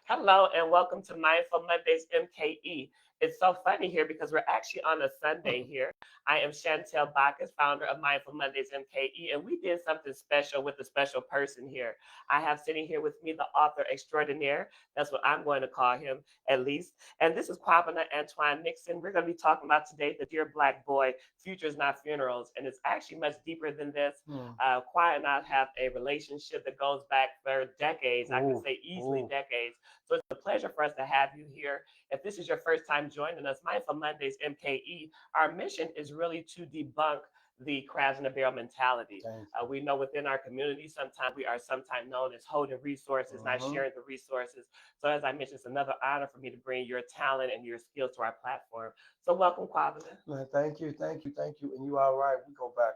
Hello and welcome to Mindful Mondays MKE. It's so funny here because we're actually on a Sunday here. I am Shantel Bacchus, founder of Mindful Mondays MKE, and we did something special with a special person here. I have sitting here with me the author extraordinaire. That's what I'm going to call him, at least. And this is Kwabena Antoine Nixon. We're going to be talking about today the Dear Black Boy, Futures Not Funerals. And it's actually much deeper than this. Hmm. Kwa and I have a relationship that goes back for decades. I could Ooh, say easily ooh. decades. So it's a pleasure for us to have you here. If this is your first time joining us, Mindful Mondays MKE, our mission is really to debunk the crabs in the barrel mentality. Thank We know within our community, sometimes we are sometimes known as holding you. resources, not sharing the resources. So as I mentioned, it's another honor for me to bring your talent and your skills to our platform. So welcome, Kwabena. Man, thank you. And you are right. We go back.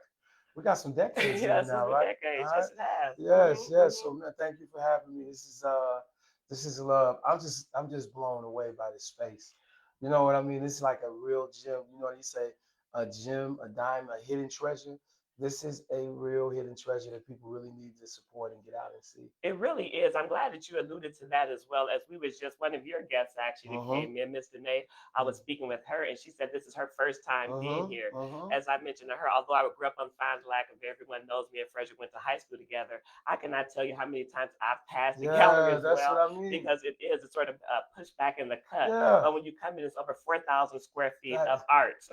We got some decades in here Yes, it's now, been right? All decades. right. Yes, it has. Yes, yes. So man, thank you for having me. This is love. I'm just blown away by this space. You know what I mean? This is like a real gem. You know what you say? A gem, a diamond, a hidden treasure. This is a real hidden treasure that people really need to support and get out and see. It really is. I'm glad that you alluded to that as well. As we was just one of your guests actually that Mm-hmm. came in, Miss Danae. I was speaking with her, and she said this is her first time being Mm-hmm. here. Mm-hmm. As I mentioned to her, although I grew up on Fond du Lac, and everyone knows me and Frederick went to high school together, I cannot tell you how many times I've passed the gallery Yeah, as that's what well I mean. because it is a sort of push back in the cut. Yeah. But when you come in, it's over 4,000 square feet That of art.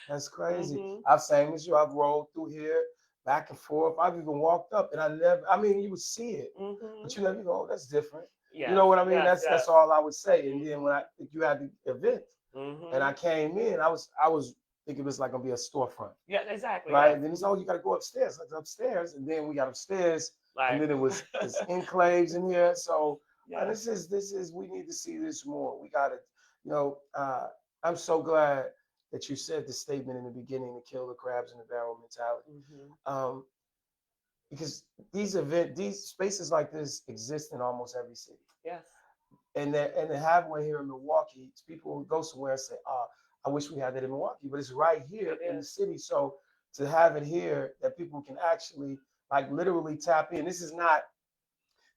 That's crazy. hmm I've same as you. I've rolled through here, back and forth. I've even walked up, and I never. I mean, you would see it, but hmm you never go. Oh, that's different. You Yes, know what I mean? yes, That's yes. all I would say. And then when hmm I you had the event, and I hmm came in, I was thinking it was like gonna be a storefront, Yeah, exactly. right? Yes. And then he said, "Oh, you got to go upstairs." I said, upstairs, and then we got upstairs, and Like, then it's enclaves in here. So yes. this is we need to see this more. We got to, you know. I'm so glad that you said the statement in the beginning to kill the crabs in the barrel mentality, hmm um, because these spaces like this exist in almost every city, Yes. and to have one here in Milwaukee, people will go somewhere and say, "Ah, I wish we had that in Milwaukee," but it's right here It in the is. city. So to have it here that people can actually like literally tap in.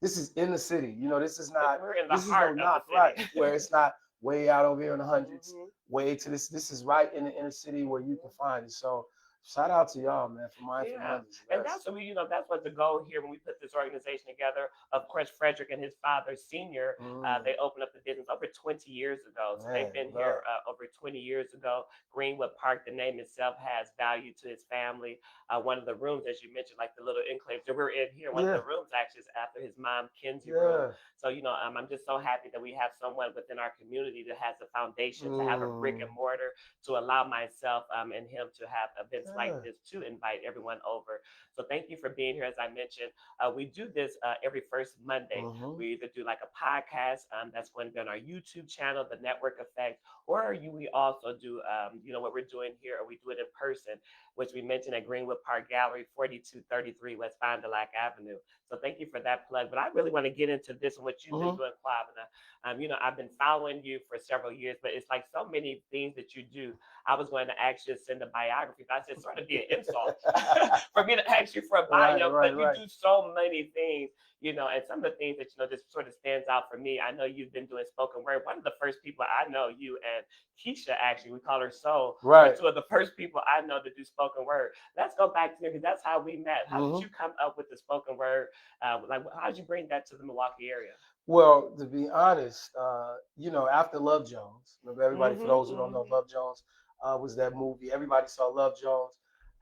This is in the city. You know, this is not. We're in the This is no heart of the knock, right? city. Where it's not way out over here in the hundreds, hmm way to this. This is right in the inner city where you can find it. So shout out to y'all, man, for Mindful Yeah, Mondays. and Yes. that's what that's what the goal here when we put this organization together. Of course, Frederick and his father, Senior, Mm, they opened up the business over 20 years ago. So they've man, been here love. over 20 years ago. Greenwood Park, the name itself has value to his family. One of the rooms, as you mentioned, like the little enclave that we're in here, one of Yeah, the rooms actually is after his mom, Kinsey room. yeah. So I'm just so happy that we have someone within our community that has a foundation to have a brick Mm, and mortar to allow myself and him to have events like yeah. this to invite everyone over. So thank you for being here. As I mentioned, we do this every first Monday. Mm-hmm. We either do like a podcast that's going to be on our YouTube channel, The Network Effect, or we also do what we're doing here, or we do it in person, which we mentioned at Greenwood Park Gallery, 4233 West Fond du Lac Avenue. So thank you for that plug. But I really want to get into this and what you've been Mm-hmm. doing, Kwabena. I've been following you for several years, but it's like so many things that you do. I was going to ask you to send a biography. I said sort of be an insult for me to ask you for a Right, bio, right, but you right. do so many things, and some of the things that just sort of stands out for me. I know you've been doing spoken word. One of the first people I know, you and Keisha, actually, we call her Soul, are Right. two of the first people I know to do spoken word. Let's go back to there because that's how we met. How did Mm-hmm. you come up with the spoken word? Like, how did you bring that to the Milwaukee area? Well, to be honest, after Love Jones, remember everybody, for Mm-hmm. those who don't know, Mm-hmm. Love Jones was that movie. Everybody saw Love Jones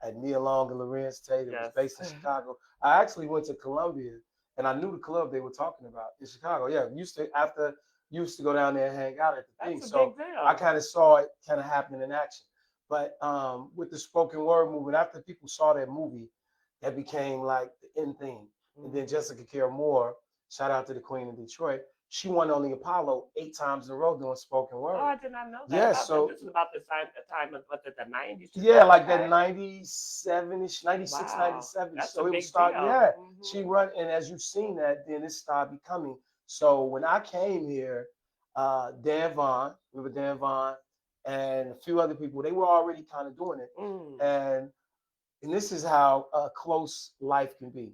at Nia Long and Lorenz Tate. It was Yes. based in Chicago. I actually went to Columbia and I knew the club they were talking about in Chicago. Yeah, used to go down there and hang out at the thing. That's a So big I deal. kind of saw it kind of happening in action. But with the spoken word movement, after people saw that movie, that became like the end thing. And then Mm-hmm. Jessica Care Moore, shout out to the Queen of Detroit. She won on the Apollo 8 times in a row doing spoken Oh, word. I did not know that Yeah, about them. so This is about the time of what the 90s, yeah, like that okay. 97-ish, 96, Wow, 97. that's a So it would big start, deal. yeah. She hmm run, and as you've seen that, then it started becoming. So when I came here, Dan Vaughn, remember Dan Vaughn, and a few other people, they were already kind of doing it. Mm. And this is how close life can be.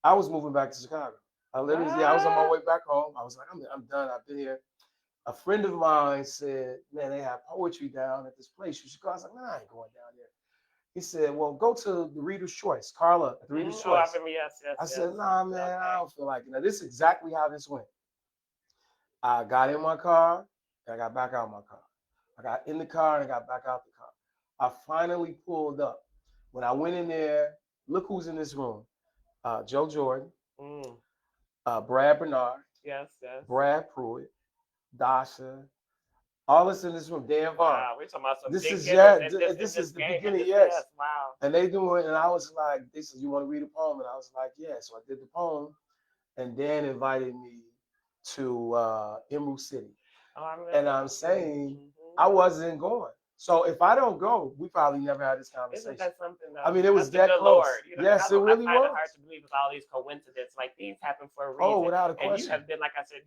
I was moving back to Chicago. I literally, I was on my way back home. I was like, I'm done. I've been here. A friend of mine said, man, they have poetry down at this place. You should go. I was like, man, I ain't going down there. He said, well, go to the Reader's Choice. Carla at the Reader's Oh, I Choice. remember. Yes, yes, I yes. said, nah, man, I Okay. don't feel like it. Now, this is exactly how this went. I got in my car and I got back out of my car. I got in the car and I got back out the car. I finally pulled up. When I went in there, look who's in this room. Joe Jordan, Mm. Brad Bernard, Yes, yes. Brad Pruitt, Dasha, all this in this room, Dan Vaughn. Wow, we're talking about some This big is hitters this in this is the game. beginning, Yes, yes. wow. And they do it, and I was like, they said, you want to read a poem? And I was like, yeah. So I did the poem, and Dan invited me to Emerald City. Oh, I And remember. I'm saying Mm-hmm. I wasn't going. So if I don't go, we probably never had this Isn't conversation. that something I though? mean, it was That's the that good close. Lord. You know, Yes, it I really find it hard was. to believe with all these coincidences. Like things happen for a Oh, reason. without a And you question. have been, like I said,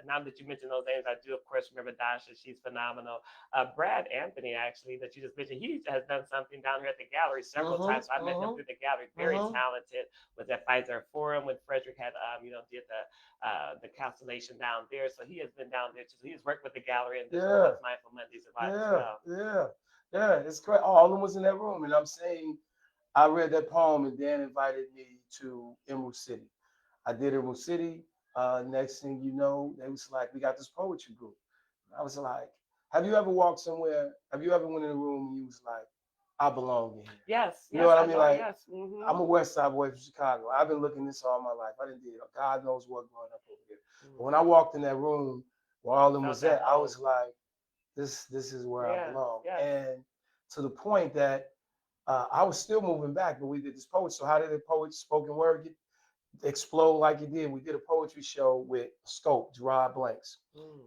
now that you mentioned those names, I do of course remember Dasha. She's phenomenal. Brad Anthony, actually, that you just mentioned, he has done something down here at the gallery several times. So I met him through the gallery. Very talented. Was at Pfizer Forum when Frederick had, did the constellation down there. So he has been down there too. So he's worked with the gallery and this Yeah, was Mindful Mondays as yeah, well. yeah, yeah. It's correct. All of them was in that room, and I'm saying I read that poem, and Dan invited me to Emerald City. I did Emerald City. Next thing you know, they was like, we got this poetry group. I was like, have you ever walked somewhere? Have you ever went in a room and you was like, I belong in here? Yes, You know yes, what I I mean? know. Like, Yes. Mm-hmm. I'm a West Side boy from Chicago. I've been looking this all my life. I didn't do God knows what growing up over here. But when I walked in that room where all of them was at, I was like, this is where I Yeah, belong. yes. And to the point that I was still moving back, but we did this poetry. So how did the poet spoken word get explode like it did? We did a poetry show with Scope, Gerard Blanks.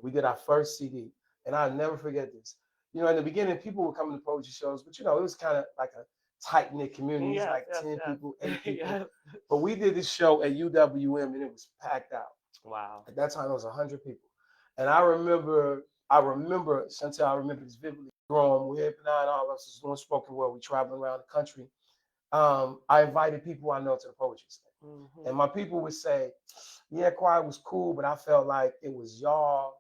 We did our first CD. And I'll never forget this. You know, in the beginning, people would come to poetry shows, but it was kind of like a tight-knit community. It's Yes, like 10 yes. people, 8 people. Yes. But we did this show at UWM and it was packed out. Wow. At that time, it was 100 people. And Shantel, I remember this vividly. Growing, we had nine, all of us was doing spoken word. We traveling around the country. I invited people I know to the poetry slam. And my people would say, yeah, choir was cool, but I felt like it was y'all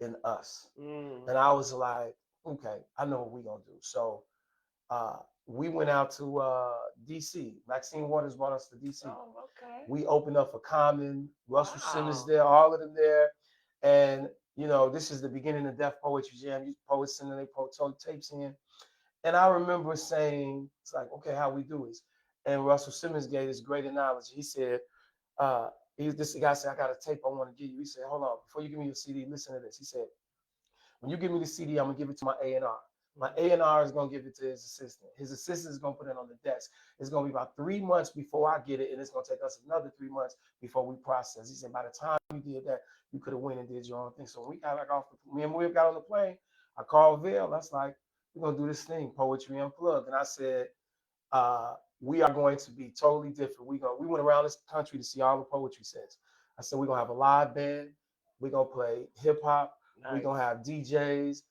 and us. And I was like, okay, I know what we're going to do. So we went out to DC. Maxine Waters brought us to DC. Oh, okay. We opened up for Common, Russell Simmons Wow. there, all of them there. And, this is the beginning of Def Poetry Jam. You poets sending their tapes in. And I remember saying, it's like, okay, how we do this. And Russell Simmons gave this great analogy. He said, this guy said, I got a tape I want to give you. He said, hold on, before you give me your CD, listen to this. He said, when you give me the CD, I'm gonna give it to my A&R. My A&R is gonna give it to his assistant. His assistant is gonna put it on the desk. It's gonna be about 3 months before I get it, and it's gonna take us another 3 months before we process. He said, by the time you did that, you could have went and did your own thing. So when we got me and Will got on the plane, I called Vail. That's like, we're gonna do this thing, Poetry Unplugged. And I said, we are going to be totally different. We went around this country to see all the poetry sets. I said, we're gonna have a live band, we're gonna play hip hop. Nice. We're gonna have DJs.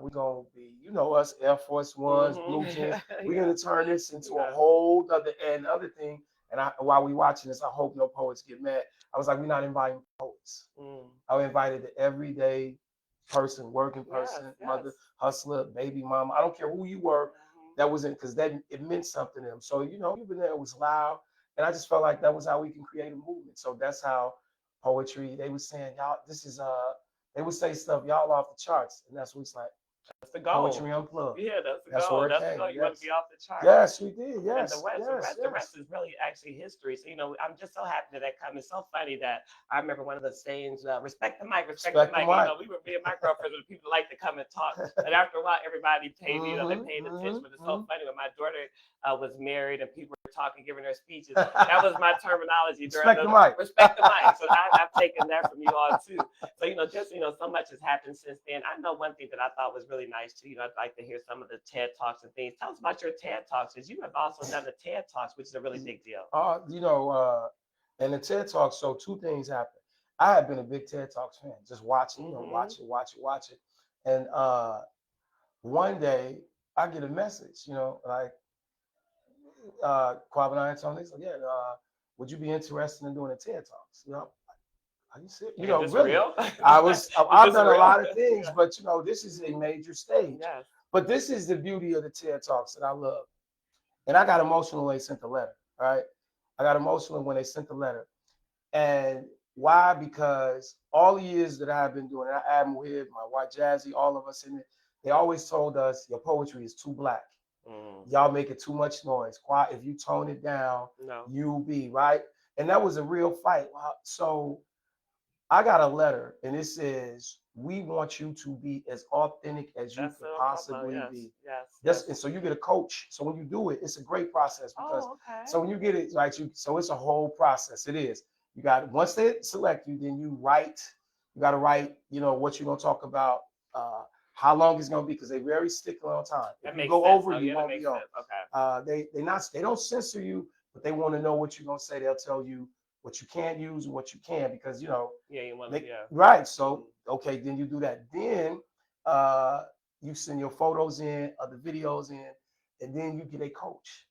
We're gonna be, us Air Force Ones, blue jeans. We're gonna turn this into a whole other thing. And while we watching this, I hope no poets get mad. I was like, we're not inviting poets. I invited the everyday person, working person, mother, hustler, baby mama. I don't care who you were. That was it, because it meant something to them. So even there, it was loud, and I just felt like that was how we can create a movement. So that's how poetry. They were saying, y'all, this is they would say stuff, y'all off the charts, and that's what it's like. That's the goal. Poetry Unplugged. Yeah, that's the That's goal. where it That's came. the goal. You want to be off the charts. Yes, we did. Yes. And the rest is really actually history. So I'm just so happy that comes. It's so funny that I remember one of the sayings, respect the mic, respect the mic. We were me and my girlfriend, people like to come and talk. But after a while, everybody paid, they paid attention. But it's so funny when my daughter was married and people were talking, giving their speeches. That was my terminology. Respect the mic. Respect the mic. So I've taken that from you all too. So so much has happened since then. I know one thing that I thought was really nice too. I'd like to hear some of the TED Talks and things. Tell us about your TED Talks, because you have also done the TED Talks, which is a really big deal. And the TED Talks, so two things happened. I had been a big TED Talks fan, just watching, watch it. And one day I get a message, like Kwabena Antoine Nixon, would you be interested in doing a TED Talks? Are you serious? Is this Really. real? I've Is this done a real? lot of things, Yeah. but this is a major stage. Yes. But this is the beauty of the TED Talks that I love. And I got emotional when they sent the letter, right? I got emotional when they sent the letter. And why? Because all the years that I've been doing it, Adam Weird, my wife Jazzy, all of us in it, they always told us your poetry is too black. Y'all make it too much noise. Quiet. If you tone it down, No. you'll be right. And that was a real fight. So I got a letter, and it says, "We want you to be as authentic as you That's could what I'm talking about. possibly Yes. be." Yes. That's Yes. and so you get a coach. So when you do it, it's a great process because Oh, okay. so when you get it, like so it's a whole process. It is. You got once they select you, then you write. You got to write. What you're gonna talk about. How long it's gonna be because they're very stickler on time. That If you makes go sense. over, Oh, you yeah, that won't makes be on. sense. Okay. They don't censor you, but they want to know what you're gonna say. They'll tell you what you can't use and what you can because Yeah, you want to. Yeah. right. So okay, then you do that. Then uh, you send your photos in, the videos in, and then you get a coach.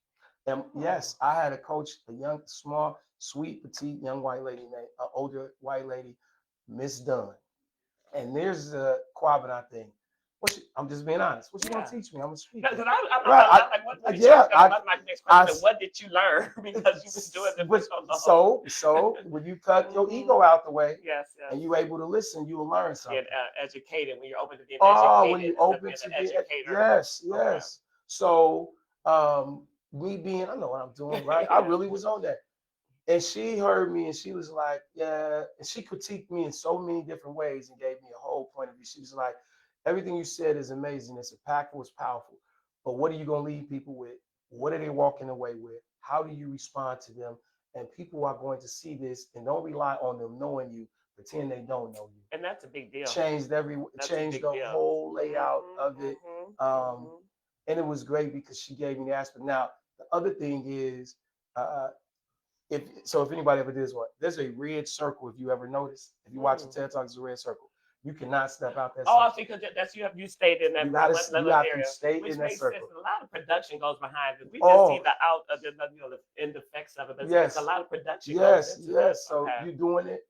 And yes, I had a coach, a young, small, sweet, petite, young white lady, named older white lady, Miss Dunn. And there's the Kwabena thing. I'm just being honest. What you gonna teach me? I'm a speaker. Because I'm Right. like, what did you Yeah. that's my next question. What did you learn? Because you've been doing this for so long. So when you cut your ego out the way Yes, yes. and you're able to listen, you will learn something. Get educated when you're open to being Oh, educated. when you instead of open being to an be, educator. yes, Okay. yes. So me being, I know what I'm doing, right? I really was on that. And she heard me and she was like, yeah. And she critiqued me in so many different ways and gave me a whole point of view. She was like, everything you said is amazing. It's impactful, it's powerful. But what are you going to leave people with? What are they walking away with? How do you respond to them? And people are going to see this and don't rely on them knowing you. Pretend they don't know you. And that's a big deal. Changed the whole layout of it. And it was great because she gave me the aspect. Now, the other thing is, if anybody ever does what, there's a red circle. If you ever notice, if you watch the TED Talk, it's a red circle. You cannot step out that circle. Oh, I think that's you stayed in that you have area, to stay which in that makes circle. sense. A lot of production goes behind it. We just see the the end effects of it, but it's a lot of production. Yes, goes into yes. this. So Okay. you're doing it.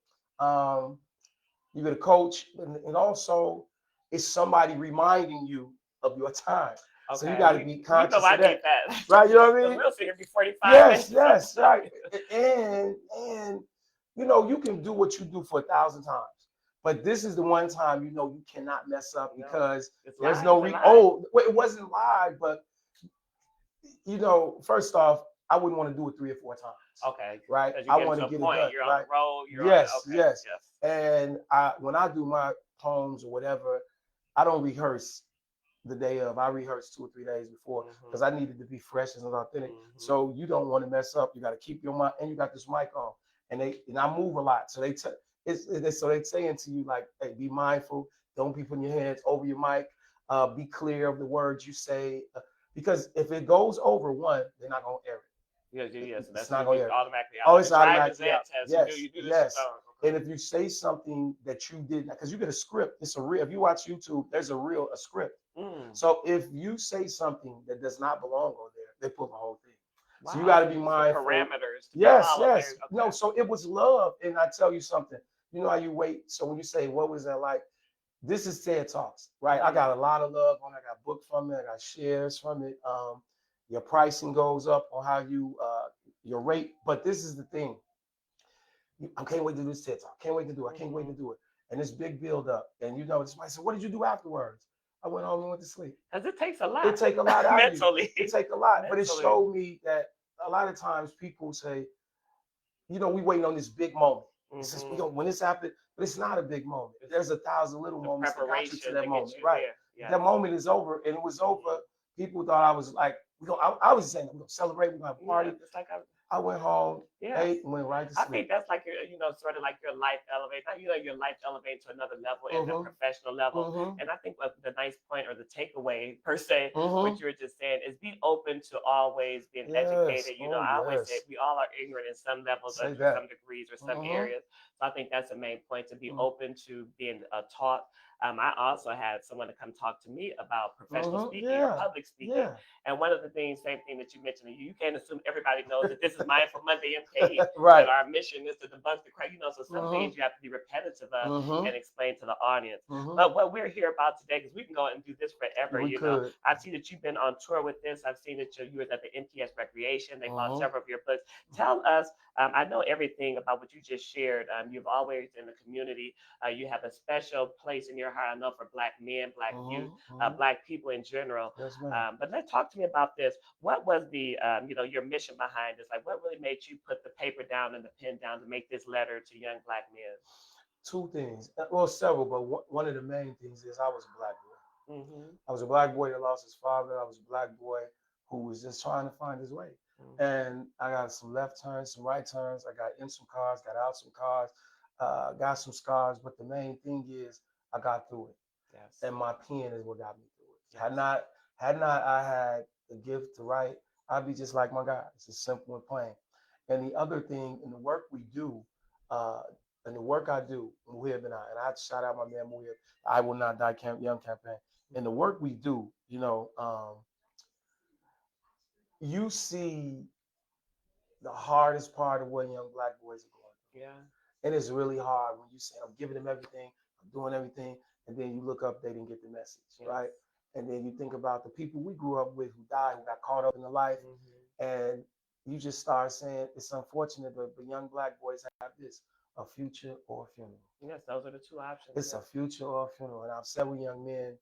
You get a coach, and also it's somebody reminding you of your time. Okay. So you got to be conscious I of that. need that. Right? You know what I mean? We'll see here be 45 yes, minutes. yes, right. And you can do what you do for 1,000 times. But this is the one time you cannot mess up because there's no it wasn't live, but first off, I wouldn't want to do it 3 or 4 times. Okay. Right. I want to get it done. You're right? on the road. Yes. And when I do my poems or whatever, I don't rehearse the day of. I rehearse 2 or 3 days before because I needed to be fresh and authentic. So you don't want to mess up. You got to keep your mind, and you got this mic on, and I move a lot. So they saying to you like, hey, be mindful. Don't be putting your hands over your mic. Be clear of the words you say, because if it goes over one, they're not gonna air it. Yes. So that's not going to automatically out. Oh, it's automatically out. Yes, you do this. And if you say something that you did, because you get a script, it's a real. If you watch YouTube, there's a script. So if you say something that does not belong on there, they pull the whole thing. Wow. So you got to be mindful. Parameters. Yes. Okay. No, so it was love, and I tell you something. You know how you wait. So when you say, "What was that like?" This is TED Talks, right? I got a lot of love on it. I got book from it. I got shares from it. Your pricing goes up on how your rate. But this is the thing. I can't wait to do this TED Talk. Can't wait to do it. I can't wait to do it. And this big build up. And somebody said, what did you do afterwards? I went home and went to sleep. Because it takes a lot. It takes a lot out mentally. Of you. It takes a lot. Mentally. But it showed me that a lot of times people say, we waiting on this big moment. Says, when this happened, but it's not a big moment. There's 1,000 little moments that got you to that moment. Right. Yeah. That moment is over, and it was over. People thought I was like, I was saying, we're going to celebrate, we're going to have a party. It's like I went home, ate, and went right to sleep. I think that's like sort of like your life elevate. Your life elevate to another level and a professional level. And I think the nice point or the takeaway per se, what you were just saying, is be open to always being educated. I always say we all are ignorant in some levels or to some degrees or some areas. So I think that's the main point, to be open to being taught. I also had someone to come talk to me about professional speaking or public speaking. And one of the things, same thing that you mentioned, you can't assume everybody knows that this is Mindful Monday MKE. Right. And our mission is to debunk the crime. So some things you have to be repetitive of and explain to the audience. But what we're here about today, because we can go and do this forever, We could. I see that you've been on tour with this. I've seen that you were at the NTS Recreation. They bought several of your books. Tell us, I know everything about what you just shared. You've always in the community. You have a special place in your heart, I know, for Black men, Black youth, Black people in general. Yes, ma'am. But let's talk to me about this. What was the, your mission behind this? Like, what really made you put the paper down and the pen down to make this letter to young Black men? Two things. Well, several, but one of the main things is I was a Black boy. I was a Black boy that lost his father. I was a Black boy who was just trying to find his way. And I got some left turns, some right turns. I got in some cars, got out some cars, got some scars. But the main thing is I got through it. Yes. And my pen is what got me through it. Yes. Had not I had the gift to write, I'd be just like my guy. It's just simple and plain. And the other thing in the work we do, and the work I do, Muhib and I have to shout out my man Muhib, I Will Not Die Young campaign. And the work we do, you see the hardest part of what young Black boys are going through. Yeah. And it's really hard when you say, I'm giving them everything, I'm doing everything, and then you look up, they didn't get the message, right? And then you think about the people we grew up with who died, who got caught up in the life, and you just start saying, it's unfortunate, but young Black boys have this, a future or a funeral. Yes, those are the two options. It's a future or a funeral. And I've said with young men,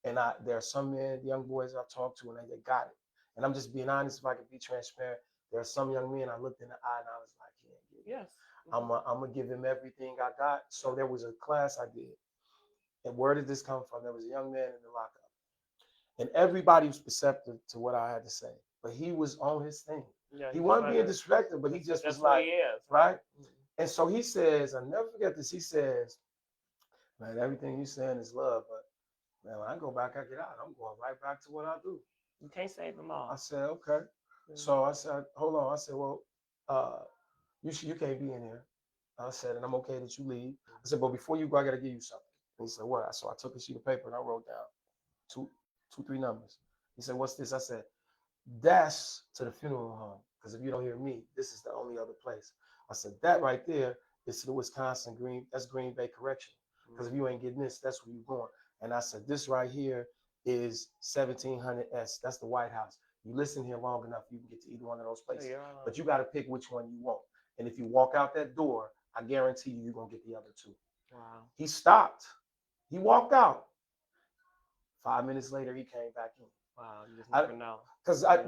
and there are some men, young boys I've talked to, and they got it. And I'm just being honest, if I could be transparent, there are some young men I looked in the eye and I was like, he ain't getting it. Yes. I'm going to give him everything I got. So there was a class I did. And where did this come from? There was a young man in the lockup. And everybody was perceptive to what I had to say. But he was on his thing. Yeah, he wasn't being disrespectful, but he just was like, right? And so he says, I'll never forget this. He says, man, everything you're saying is love, but man, when I go back, I get out. I'm going right back to what I do. You can't save them all. I said, okay. So I said, hold on. I said, well, you can't be in here. I said, and I'm okay that you leave. I said, but before you go, I got to give you something. And he said, what? So I took a sheet of paper and I wrote down three numbers. He said, what's this? I said, that's to the funeral home. Because if you don't hear me, this is the only other place. I said, that right there is to the Wisconsin that's Green Bay Correction. Because if you ain't getting this, that's where you're going. And I said, this right here is 1700S. That's the White House. You listen here long enough, you can get to either one of those places. Yeah. But you got to pick which one you want. And if you walk out that door, I guarantee you're going to get the other two. Wow. He stopped. He walked out. 5 minutes later, he came back in. Wow, you just never know. Because I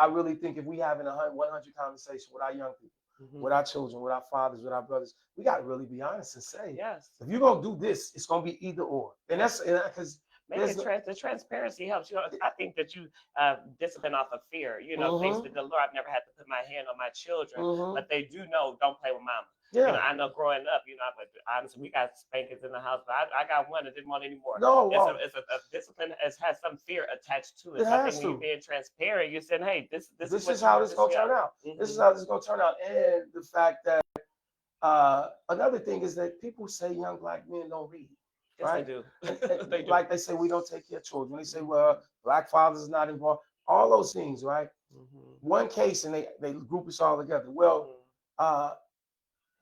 really think if we having 100 conversations with our young people, with our children, with our fathers, with our brothers, we got to really be honest and say, yes, if you're going to do this, it's going to be either or. And that's because the transparency helps. I think that you discipline off of fear. Thanks to the Lord, I've never had to put my hand on my children, but they do know, don't play with mama. Yeah. I know growing up, but honestly, we got spankings in the house, but I got one that didn't want any more. No, it's a discipline has some fear attached to it. So I think when you're being transparent, you're saying, hey, this is how this is going to turn out. This is how this is going to turn out. And the fact that another thing is that people say young Black men don't read. Yes, right? They do. They do. Like they say, we don't take care of children. They say, well, Black fathers not involved. All those things, right? One case, and they group us all together. Well,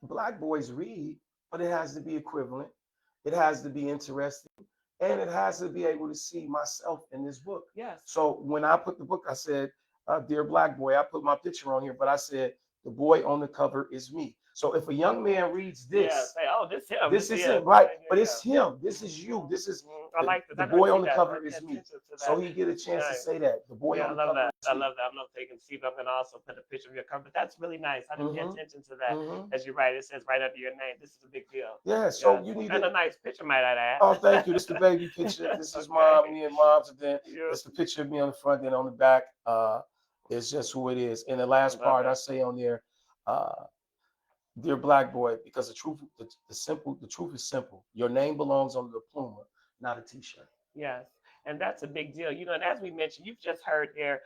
Black boys read, but it has to be equivalent. It has to be interesting. And it has to be able to see myself in this book. Yes. So when I put the book, I said, Dear Black Boy, I put my picture on here, but I said, the boy on the cover is me. So if a young man reads this, say, oh, this him. This is him, right? But it's him. This is you. This is the boy on the cover is me. So he get a chance to say that. The boy on the cover is me. I love that. I'm not taking Steve up and also put a picture of your cover. But that's really nice. I didn't pay attention to that. As you write, it says right under your name. This is a big deal. Yeah, so you need a nice picture, might I add. Oh, thank you. This is the baby picture. This is me and mom's, and then it's the picture of me on the front, then on the back. It's just who it is. And the last part I say on there, Dear Black Boy, because the truth is simple. Your name belongs on the diploma, not a T-shirt. Yes. And that's a big deal. And as we mentioned, you've just heard there,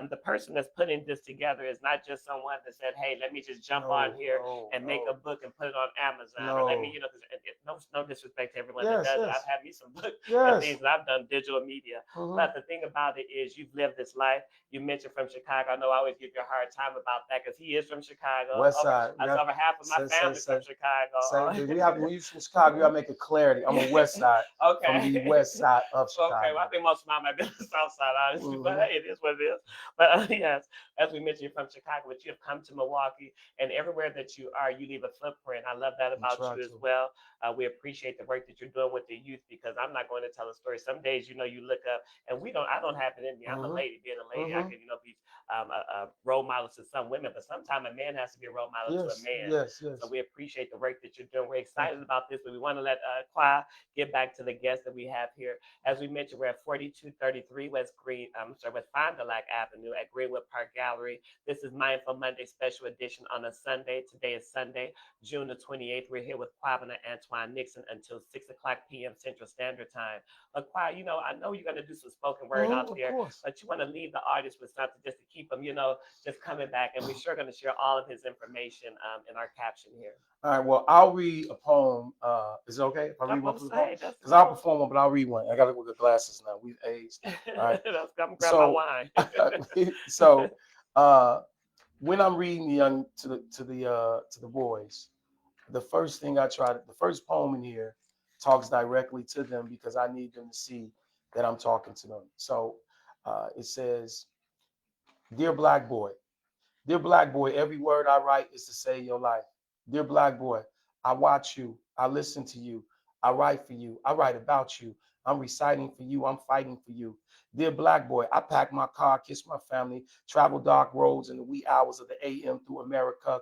the person that's putting this together is not just someone that said, hey, let me just jump on No, here no, and make a no, book and put it on Amazon. Or let me, no. because no disrespect to everyone that Yes, does it. I've yes, had me some books and yes. things that I've done digital media. Mm-hmm. But the thing about it is you've lived this life. You mentioned from Chicago. I know I always give you a hard time about that because he is from Chicago. West side. We That's got over half of my say say family from say say. Chicago. We have when you from Chicago, you gotta make it clarity. I'm a West side from the Okay. West side of Okay, well, I Chicago. think most of mine might be on the south side, honestly, but Mm-hmm. hey, it is what it is. But yes, as we mentioned, you're from Chicago, but you have come to Milwaukee, and everywhere that you are, you leave a footprint. I love that We about try you as to. well. We appreciate the work that you're doing with the youth because I'm not going to tell a story. Some days, you look up, and I don't have it in me. I'm a Mm-hmm. lady, being a lady, I Mm-hmm. can, be a role model to some women, but sometimes a man has to be a role model to a Yes, man. yes, So yes. we appreciate the work that you're doing. We're Thank excited about this, but we want to let Kwa get back to the guests that we have here. As we mentioned, we're at 4233 West Fond du Lac Avenue at Greenwood Park Gallery. This is Mindful Monday special edition on a Sunday. Today is Sunday, June the 28th. We're here with Kwabena Antoine Nixon until 6 o'clock p.m. Central Standard Time. But Kwa, I know you're going to do some spoken you. word out Of there, course. but you want to leave the artist with something just to keep them, just coming back. And we're sure going to share all of his information in our caption here. All right. Well, I'll read a poem. Is it okay if I I'm read one going from to the poem? say, that's Because I'll no. perform one, but I'll read one. I got to look at glasses now. We've aged. All right. I'm grab my So, wine. so uh, when I'm reading to the boys, the first poem in here talks directly to them because I need them to see that I'm talking to them. So it says, "Dear Black boy, dear Black boy, every word I write is to save your life. Dear Black boy, I watch you, I listen to you, I write for you, I write about you. I'm reciting for you, I'm fighting for you. Dear Black boy, I pack my car, kiss my family, travel dark roads in the wee hours of the AM through America,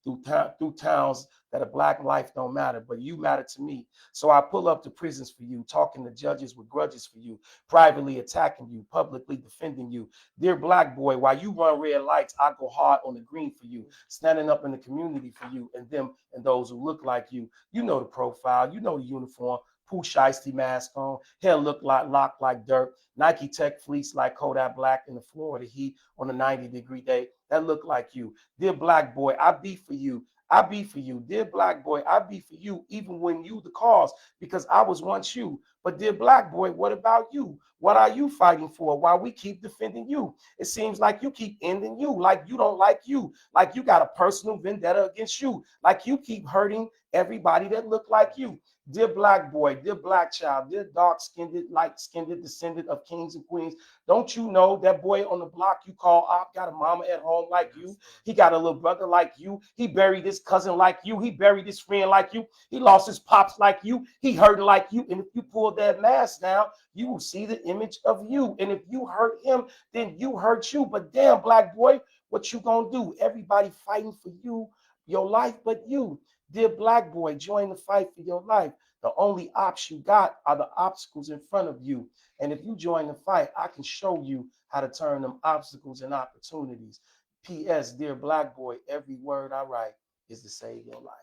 through towns that a Black life don't matter, but you matter to me. So I pull up to prisons for you, talking to judges with grudges for you, privately attacking you, publicly defending you. Dear Black boy, while you run red lights, I go hard on the green for you, standing up in the community for you and them and those who look like you. You know the profile, you know the uniform. Pooh Shiesty mask on, hair look like locked like dirt, Nike Tech fleece like Kodak Black in the Florida heat on a 90-degree day. That look like you. Dear Black boy, I be for you. I be for you. Dear Black boy, I be for you, even when you the cause, because I was once you. But dear Black boy, what about you? What are you fighting for while we keep defending you? It seems like you keep ending you, like you don't like you, like you got a personal vendetta against you, like you keep hurting everybody that look like you. Dear Black boy, dear Black child, dear dark-skinned, light-skinned descendant of kings and queens, don't you know that boy on the block you call op got a mama at home like you? He got a little brother like you. He buried his cousin like you. He buried his friend like you. He lost his pops like you. He hurt like you. And if you pull that mask down, you will see the image of you. And if you hurt him, then you hurt you. But damn, Black boy, what you gonna do? Everybody fighting for you, your life, but you. Dear Black boy, join the fight for your life. The only ops you got are the obstacles in front of you. And if you join the fight, I can show you how to turn them obstacles and opportunities. P.S. Dear Black boy, every word I write is to save your life.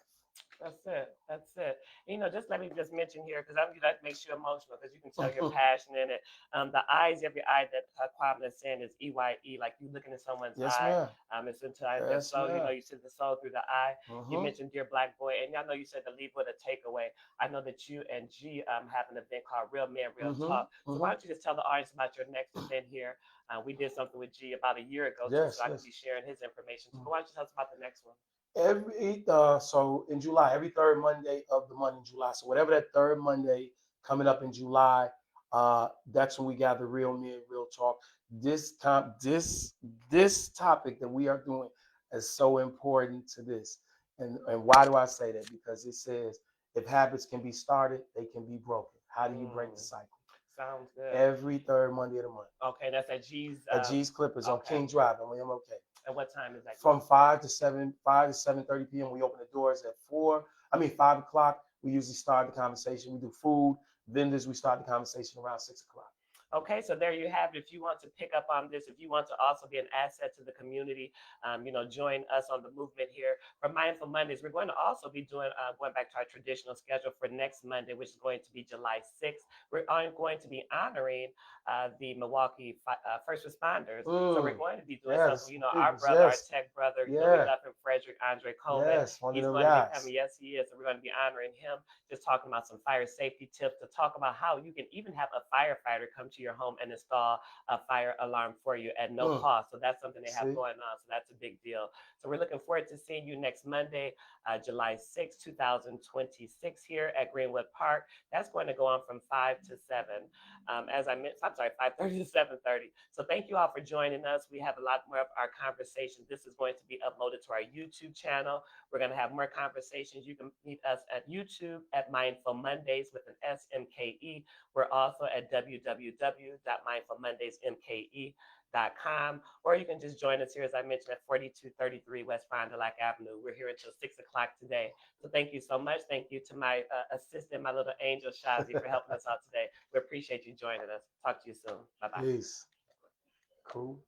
That's it. That's it. Just let me just mention here because that makes you emotional because you can tell your passion in it. The eyes, every eye that Kwabena is saying is EYE, like you looking in someone's Yes, eye. ma'am. It's into their Yes, soul. ma'am. You see the soul through the eye. You Mm-hmm. mentioned Dear Black Boy, and I know you said to leave with a takeaway. I know that you and G have an event called Real Men, Real Mm-hmm. Talk. So Mm-hmm. why don't you just tell the audience about your next event here? We did something with G about a year ago too, so Yes, I can yes. be sharing his information. So why don't you tell us about the next one? So in July, every third Monday of the month in July. So whatever that third Monday coming up in July, that's when we gather real men, real talk. This topic that we are doing is so important to this. And why do I say that? Because it says if habits can be started, they can be broken. How do you break the Mm, cycle? sounds good. Every third Monday of the month. Okay, that's at G's. At G's Clippers on Okay. King Drive, and we am okay. And what time is that? From 5 to 7:30 p.m. We open the doors at 4. I mean 5 o'clock. We usually start the conversation. We do food, vendors. We start the conversation around 6 o'clock. Okay, so there you have it. If you want to pick up on this, if you want to also be an asset to the community, join us on the movement here for Mindful Mondays. We're going to also be going back to our traditional schedule for next Monday, which is going to be July 6th. We're going to be honoring the Milwaukee first responders. So we're Mm, going to be doing something, yes, our peoples. brother, our Yes. tech brother, Billy Yeah. Duffin, Frederick, Andre Coleman. Yes. One of He's them going to be guys. coming. Yes, he is. So we're going to be honoring him, just talking about some fire safety tips, to talk about how you can even have a firefighter come to your home and install a fire alarm for you at no Mm, cost. So that's something they have see? going on. So that's a big deal. So we're looking forward to seeing you next Monday, July 6th, 2026 here at Greenwood Park. That's going to go on from 5 to 7. As I mentioned, I'm sorry, 5:30 to 7:30. So thank you all for joining us. We have a lot more of our conversation. This is going to be uploaded to our YouTube channel. We're going to have more conversations. You can meet us at YouTube at Mindful Mondays with an SMKE. We're also at www.mindfulmondaysmke.com, or you can just join us here, as I mentioned, at 4233 West Fond du Lac Avenue. We're here until 6 o'clock today. So thank you so much. Thank you to my assistant, my little angel Shazi, for helping us out today. We appreciate you joining us. Talk to you soon. Bye bye. Peace. Cool.